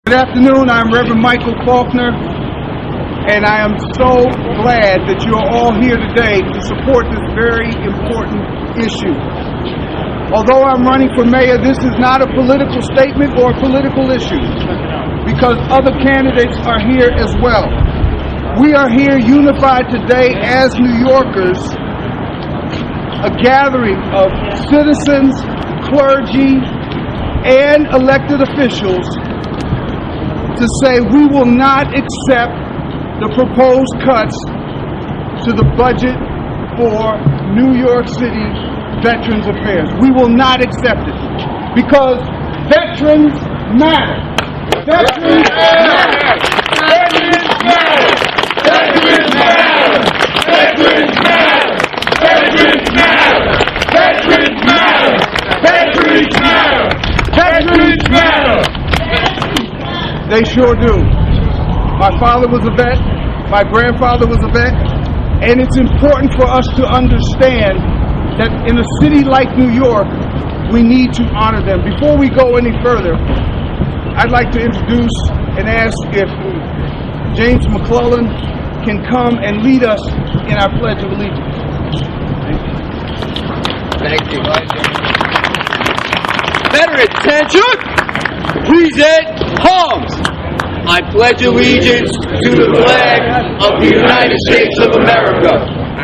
Good afternoon, I'm Reverend Michael Faulkner, and I am so glad that you're all here today to support this very important issue. Although I'm running for mayor, this is not a political statement or a political issue, because other candidates are here as well. We are here unified today as New Yorkers, a gathering of citizens, clergy, and elected officials to say we will not accept the proposed cuts to the budget for New York City Veterans Affairs. We will not accept it because veterans matter. Veterans matter. Veterans matter. Veterans matter. Veterans matter. Veterans matter. Veterans matter. Veterans matter. Veterans matter. They sure do. My father was a vet, my grandfather was a vet, and it's important for us to understand that in a city like New York, we need to honor them. Before we go any further, I'd like to introduce and ask if James McClellan can come and lead us in our Pledge of Allegiance. Thank you. Better attention! Present arms! I pledge allegiance to the flag of the United States of America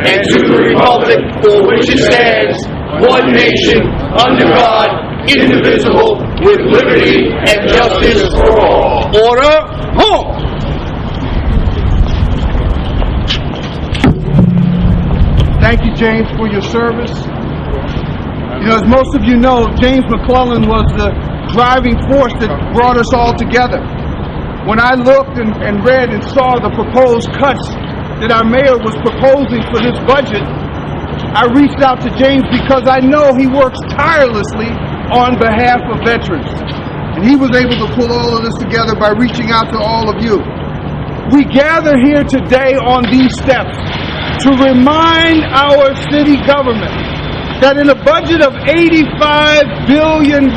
and to the republic for which it stands, one nation, under God, indivisible, with liberty and justice for all. Order, home! Thank you, James, for your service. You know, as most of you know, James McClellan was the driving force that brought us all together. When I looked and read and saw the proposed cuts that our mayor was proposing for this budget, I reached out to James because I know he works tirelessly on behalf of veterans. And he was able to pull all of this together by reaching out to all of you. We gather here today on these steps to remind our city government that in a budget of $85 billion,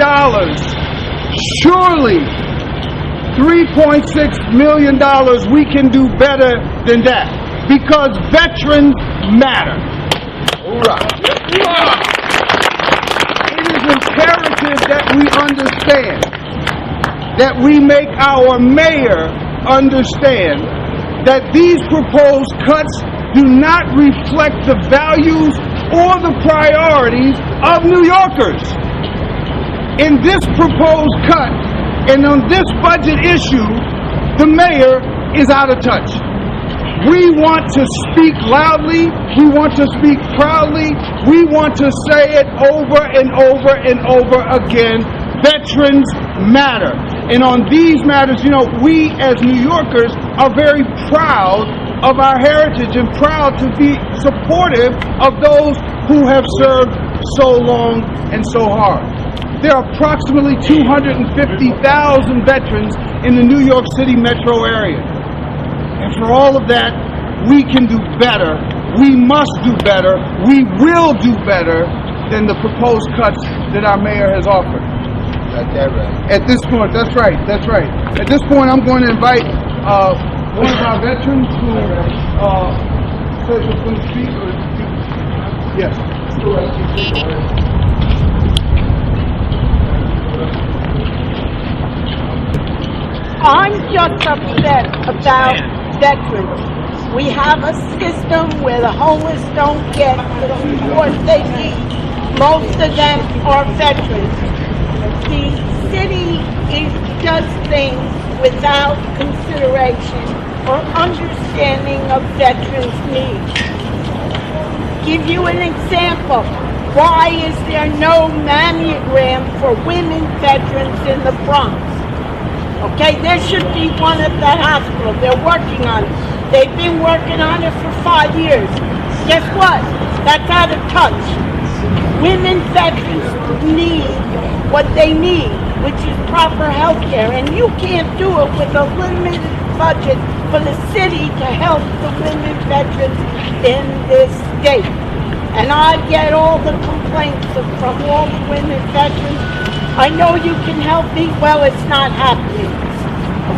surely $3.6 million, we can do better than that, because veterans matter. It is imperative that we understand, that we make our mayor understand that these proposed cuts do not reflect the values or the priorities of New Yorkers. In this proposed cut, and on this budget issue, the mayor is out of touch. We want to speak loudly. We want to speak proudly. We want to say it over and over and over again. Veterans matter. And on these matters, you know, we as New Yorkers are very proud of our heritage and proud to be supportive of those who have served so long and so hard. There are approximately 250,000 veterans in the New York City metro area. And for all of that, we can do better. We must do better. We will do better than the proposed cuts that our mayor has offered. Got that right. At this point, that's right. At this point, I'm going to invite one of our veterans who says he's going to speak. Yes. I'm just upset about veterans. We have a system where the homeless don't get the support they need. Most of them are veterans. The city does things without consideration or understanding of veterans' needs. Give you an example. Why is there no mammogram for women veterans in the Bronx? Okay, there should be one at the hospital. They're working on it. They've been working on it for 5 years. Guess what? That's out of touch. Women veterans need what they need, which is proper health care. And you can't do it with a limited budget for the city to help the women veterans in this state. And I get all the complaints from all the women veterans. I know you can help me. Well, it's not happening.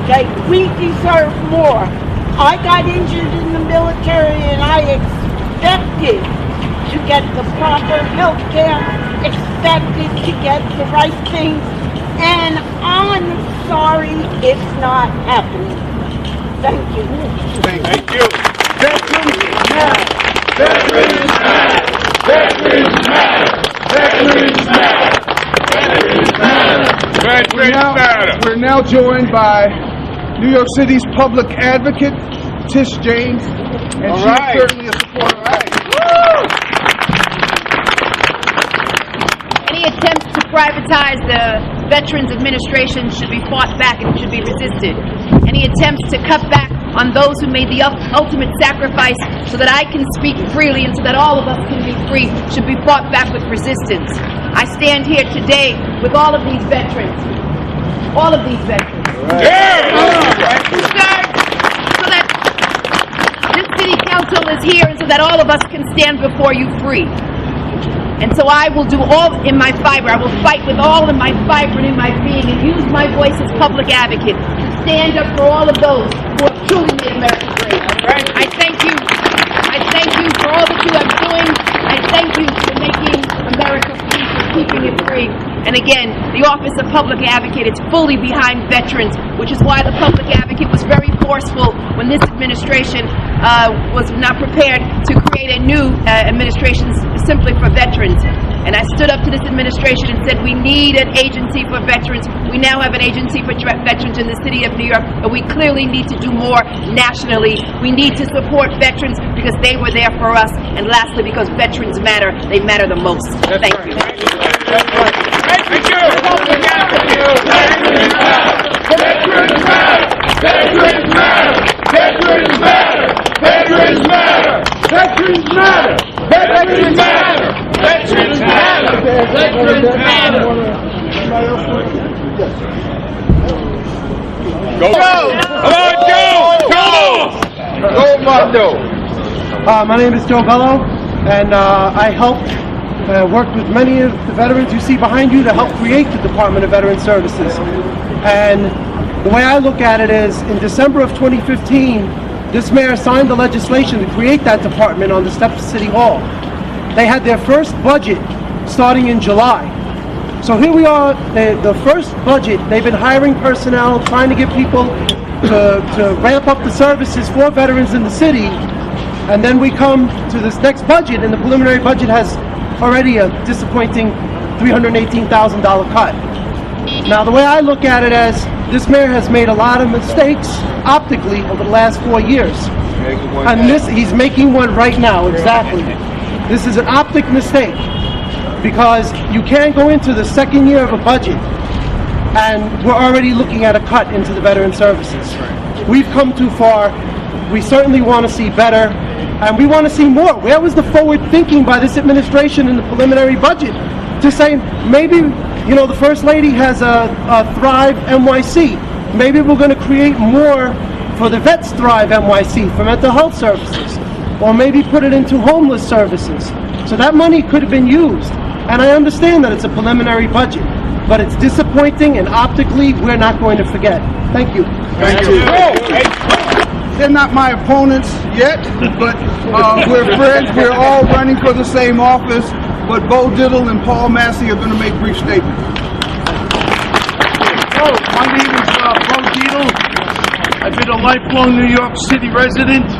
Okay, we deserve more. I got injured in the military and I expected to get the proper health care, expected to get the right things, and I'm sorry it's not happening. Thank you. Thank you. Veterans matter. Veterans matter. Veterans matter. Veterans matter. Veterans matter. Veterans matter. We're now joined by New York City's public advocate, Tish James, and she's certainly a supporter. Any attempts to privatize the Veterans Administration should be fought back and should be resisted. Any attempts to cut back on those who made the ultimate sacrifice so that I can speak freely and so that all of us can be free should be fought back with resistance. I stand here today with all of these veterans. All of these veterans. So that this city council is here and so that all of us can stand before you free. And so I will do all in my fiber. I will fight with all in my fiber and in my being and use my voice as public advocate to stand up for all of those who have truly made America great. I thank you. I thank you for all that you are doing. I thank you for making America free, for keeping it free. And again, the Office of Public Advocate is fully behind veterans, which is why the Public Advocate was very forceful when this administration was not prepared to create a new administration simply for veterans. And I stood up to this administration and said, we need an agency for veterans. We now have an agency for veterans in the city of New York, but we clearly need to do more nationally. We need to support veterans because they were there for us. And lastly, because veterans matter, they matter the most. Thank you. Thank you. Veterans matter. Veterans matter. Veterans matter. Veterans matter. Veterans matter. Veterans matter. Veterans matter. Veterans matter. Veterans matter. Go! Come on, Joe! Go, Mondo! My name is Joe Bello, and I helped worked with many of the veterans you see behind you to help create the Department of Veteran Services. And the way I look at it is, in December of 2015, this mayor signed the legislation to create that department on the steps of City Hall. They had their first budget starting in July. So here we are, the first budget, they've been hiring personnel, trying to get people to ramp up the services for veterans in the city. And then we come to this next budget, and the preliminary budget has already a disappointing $318,000 cut. Now, the way I look at it as, this mayor has made a lot of mistakes optically over the last 4 years. And he's making one right now, exactly. This is an optic mistake, because you can't go into the second year of a budget and we're already looking at a cut into the veteran services. We've come too far. We certainly want to see better, and we want to see more. Where was the forward thinking by this administration in the preliminary budget to say, maybe, you know, the First Lady has a Thrive NYC. Maybe we're going to create more for the Vets Thrive NYC, for mental health services, or maybe put it into homeless services. So that money could have been used. And I understand that it's a preliminary budget, but it's disappointing, and optically, we're not going to forget. Thank you. Thank you. They're not my opponents yet, but we're friends. We're all running for the same office, but Bo Diddle and Paul Massey are going to make brief statements. Hello, my name is Bo Diddle. I've been a lifelong New York City resident,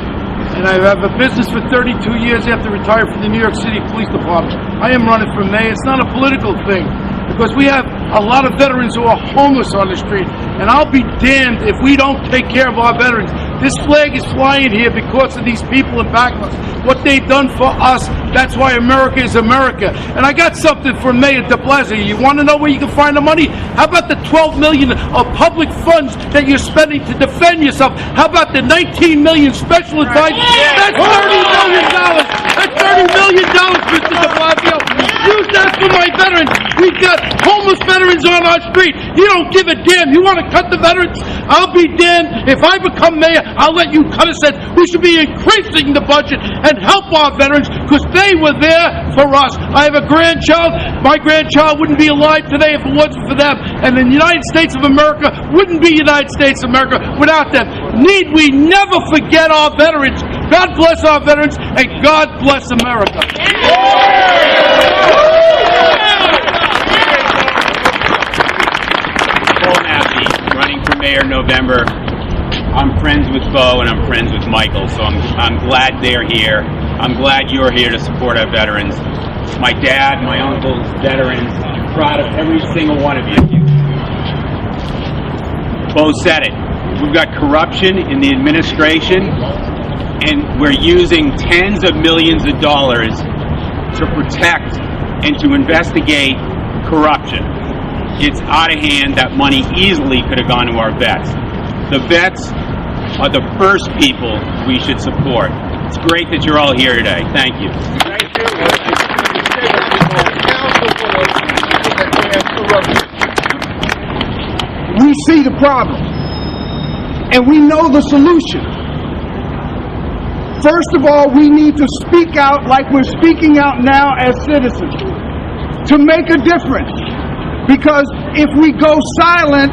and I have a business for 32 years after retiring from the New York City Police Department. I am running for mayor. It's not a political thing, because we have a lot of veterans who are homeless on the street, and I'll be damned if we don't take care of our veterans. This flag is flying here because of these people in Backlash. What they've done for us, that's why America is America. And I got something for Mayor de Blasio. You want to know where you can find the money? How about the $12 million of public funds that you're spending to defend yourself? How about the $19 million special advice? That's $30 million. That's $30 million, Mr. de Blasio. Use that for my veterans. We've got homeless veterans veterans on our street. You don't give a damn. You want to cut the veterans? I'll be damned. If I become mayor, I'll let you cut a cent. We should be increasing the budget and help our veterans because they were there for us. I have a grandchild. My grandchild wouldn't be alive today if it wasn't for them. And the United States of America wouldn't be United States of America without them. Need we never forget our veterans. God bless our veterans and God bless America. Paul Massey, running for mayor in November. I'm friends with Bo and I'm friends with Michael, so I'm glad they're here. I'm glad you're here to support our veterans. My dad, my uncles, veterans. I'm proud of every single one of you. Bo said it. We've got corruption in the administration, and we're using tens of millions of dollars to protect and to investigate corruption. It's out of hand. That money easily could have gone to our vets. The vets are the first people we should support. It's great that you're all here today. Thank you. We see the problem, and we know the solution. First of all, we need to speak out like we're speaking out now as citizens to make a difference. Because if we go silent,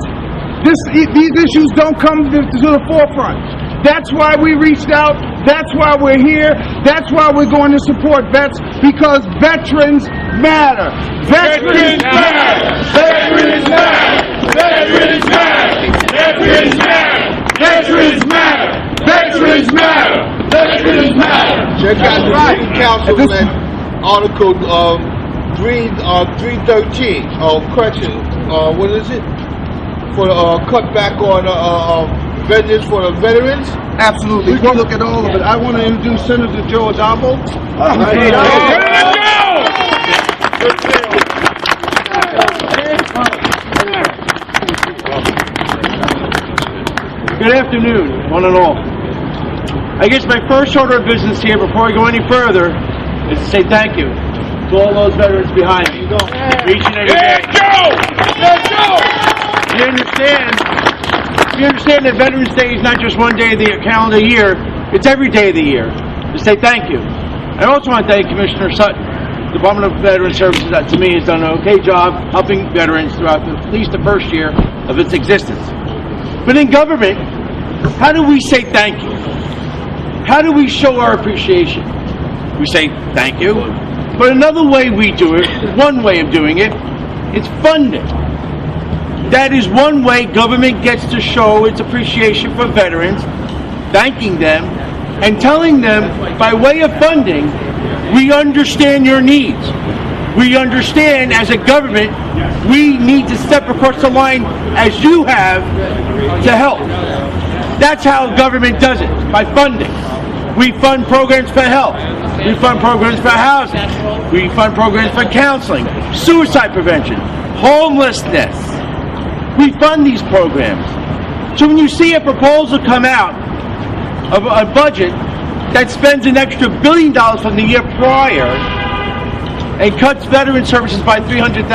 these issues don't come to the forefront. That's why we reached out. That's why we're here. That's why we're going to support vets, because veterans matter. Veterans matter. Veterans matter. Veterans matter. Veterans matter. Veterans matter. Veterans matter. Veterans matter. Check out the city councilman article 313. Correction. What is it? For cutback on vengeance for the veterans. Absolutely. We'll look at all of it. I want to introduce Senator Joe Adamo. Good afternoon, one and all. I guess my first order of business here, before I go any further, is to say thank you to all those veterans behind me. Each and every day. You understand that Veterans Day is not just one day of the calendar year, it's every day of the year. To say thank you. I also want to thank Commissioner Sutton, Department of Veteran Services, that to me has done an okay job helping veterans throughout at least the first year of its existence. But in government, how do we say thank you? How do we show our appreciation? We say thank you, but another way we do it, one way of doing it, is funding. That is one way government gets to show its appreciation for veterans, thanking them, and telling them, by way of funding, we understand your needs. We understand, as a government, we need to step across the line, as you have, to help. That's how government does it, by funding. We fund programs for health. We fund programs for housing. We fund programs for counseling, suicide prevention, homelessness. We fund these programs. So when you see a proposal come out of a budget that spends an extra $1 billion from the year prior and cuts veteran services by $300,000,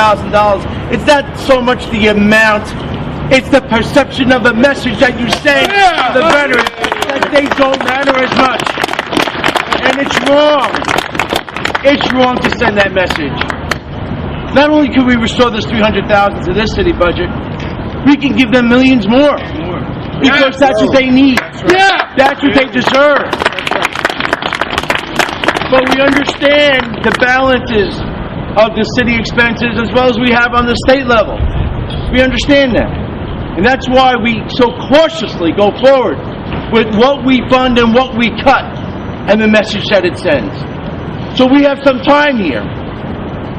it's not so much the amount, it's the perception of the message that you send to the veterans that they don't matter as much. And it's wrong. It's wrong to send that message. Not only can we restore this $300,000 to this city budget, we can give them millions more. Because that's what they need. That's what they deserve. But we understand the balances of the city expenses as well as we have on the state level. We understand that. And that's why we so cautiously go forward with what we fund and what we cut and the message that it sends. So we have some time here.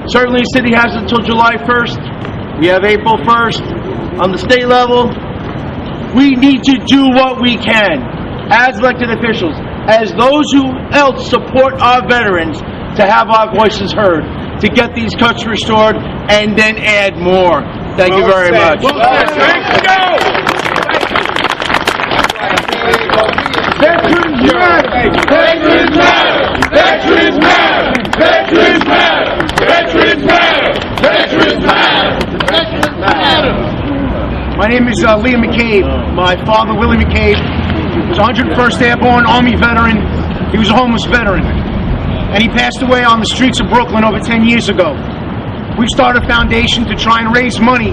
Certainly the city has until July 1st. We have April 1st. On the state level, we need to do what we can as elected officials, as those who else support our veterans, to have our voices heard, to get these cuts restored, and then add more. Thank you very much. Veterans matter! Veterans matter! Veterans matter! Veterans matter! Veterans matter! Veterans matter! Veterans matter! name is Liam McCabe. My father, Willie McCabe, was a 101st Airborne Army veteran. He was a homeless veteran, and he passed away on the streets of Brooklyn over 10 years ago. We've started a foundation to try and raise money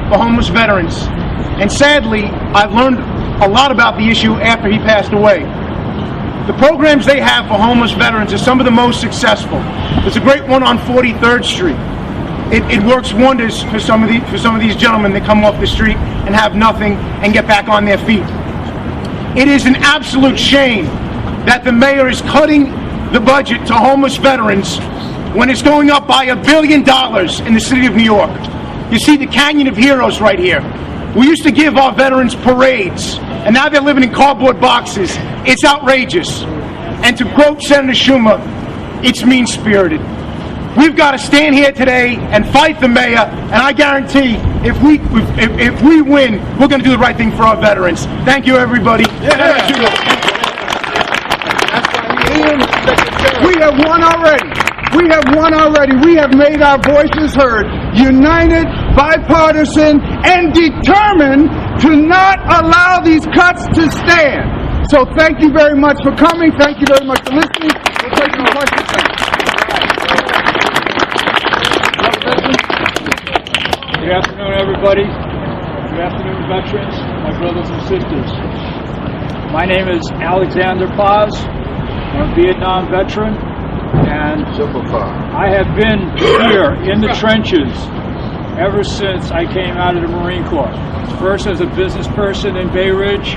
for homeless veterans. And sadly, I've learned a lot about the issue after he passed away. The programs they have for homeless veterans are some of the most successful. There's a great one on 43rd Street. It works wonders for some of these gentlemen that come off the street and have nothing and get back on their feet. It is an absolute shame that the mayor is cutting the budget to homeless veterans when it's going up by $1 billion in the city of New York. You see the Canyon of Heroes right here. We used to give our veterans parades, and now they're living in cardboard boxes. It's outrageous. And to quote Senator Schumer, it's mean-spirited. We've got to stand here today and fight the mayor, and I guarantee if we win, we're going to do the right thing for our veterans. Thank you, everybody. We have won already. We have won already. We have made our voices heard, united, bipartisan, and determined to not allow these cuts to stand. So thank you very much for coming. Thank you very much for listening. We'll take some questions. Good afternoon, everybody. Good afternoon, veterans, my brothers and sisters. My name is Alexander Paz. I'm a Vietnam veteran, and I have been here in the trenches ever since I came out of the Marine Corps. First as a business person in Bay Ridge,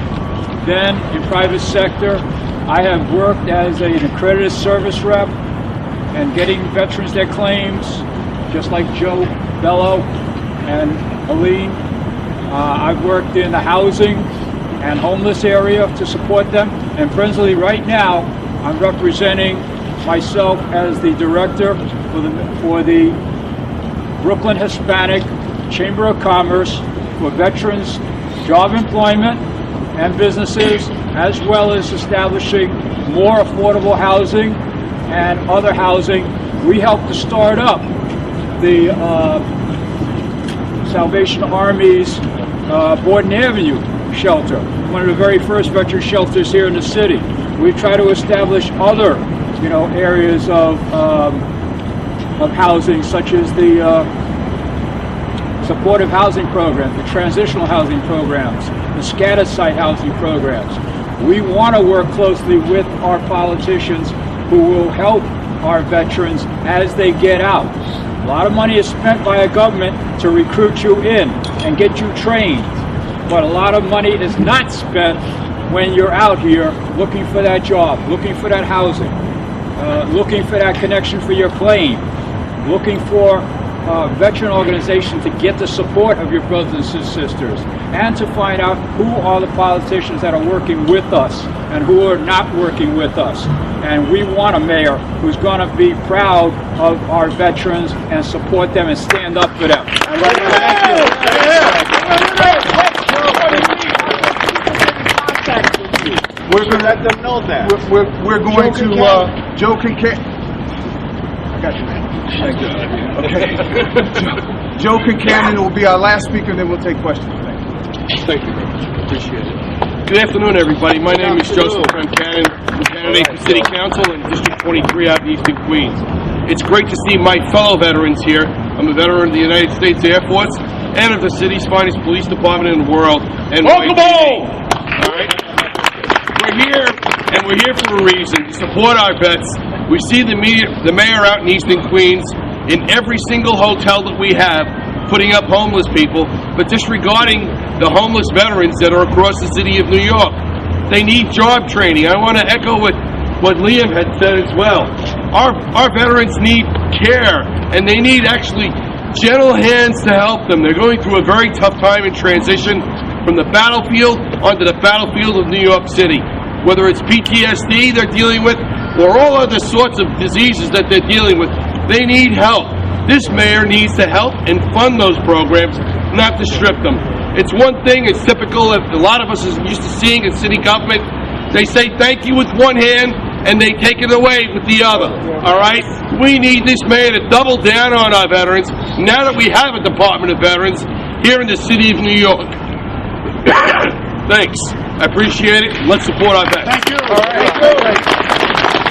then in private sector. I have worked as an accredited service rep and getting veterans their claims, just like Joe Bello and Aline. I've worked in the housing and homeless area to support them, and presently right now I'm representing myself as the director for the Brooklyn Hispanic Chamber of Commerce for veterans job employment and businesses, as well as establishing more affordable housing and other housing. We helped to start up the Salvation Army's Borden Avenue shelter, one of the very first veteran shelters here in the city. We try to establish other, areas of housing, such as the supportive housing programs, the transitional housing programs, the scatter site housing programs. We want to work closely with our politicians who will help our veterans as they get out. A lot of money is spent by a government to recruit you in and get you trained, but a lot of money is not spent when you're out here looking for that job, looking for that housing, looking for that connection for your plane, looking for veteran organizations to get the support of your brothers and sisters, and to find out who are the politicians that are working with us and who are not working with us. And we want a mayor who's going to be proud of our veterans and support them and stand up for them. We're going to let them know that. We're going to Joe Kincaid. I got you, man. Thank you. Okay. Joe Kincaid will be our last speaker, and then we'll take questions. Thank you very much. Appreciate it. Good afternoon, everybody. My name is Joseph Cannon. I'm a candidate for City Council in District 23 out of Eastern Queens. It's great to see my fellow veterans here. I'm a veteran of the United States Air Force and of the city's finest police department in the world. And welcome home! All right? We're here, and we're here for a reason, to support our vets. We see the mayor out in Eastern Queens in every single hotel that we have, putting up homeless people, but disregarding the homeless veterans that are across the city of New York. They need job training. I want to echo what Liam had said as well. Our veterans need care, and they need actually gentle hands to help them. They're going through a very tough time in transition from the battlefield onto the battlefield of New York City. Whether it's PTSD they're dealing with, or all other sorts of diseases that they're dealing with, they need help. This mayor needs to help and fund those programs, not to strip them. It's one thing, it's typical of a lot of us is used to seeing in city government. They say thank you with one hand, and they take it away with the other, all right? We need this mayor to double down on our veterans, now that we have a Department of Veterans here in the city of New York. Thanks. I appreciate it. Let's support our vets. Thank you.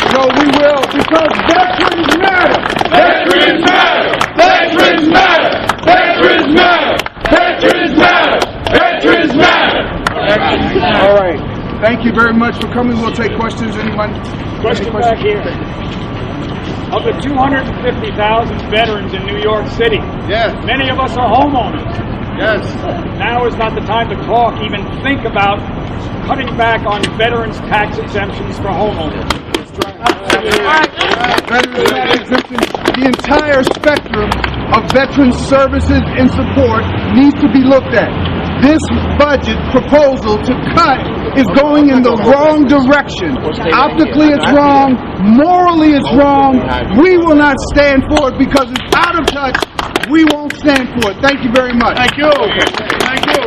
So we will, because veterans matter. Veterans matter! Veterans matter! Veterans matter! Veterans matter! Veterans matter! All right. Thank you very much for coming. We'll take questions. Anyone? Question back here. Of the 250,000 veterans in New York City, Yes, many of us are homeowners. yes. Now is not the time to talk, even think about cutting back on veterans' tax exemptions for homeowners. Veterans tax exemption, the entire spectrum of veteran services and support needs to be looked at. This budget proposal to cut is going in the wrong direction. Optically it's wrong, morally it's wrong. We will not stand for it because it's out of touch. We won't stand for it. Thank you very much. Thank you. Thank you.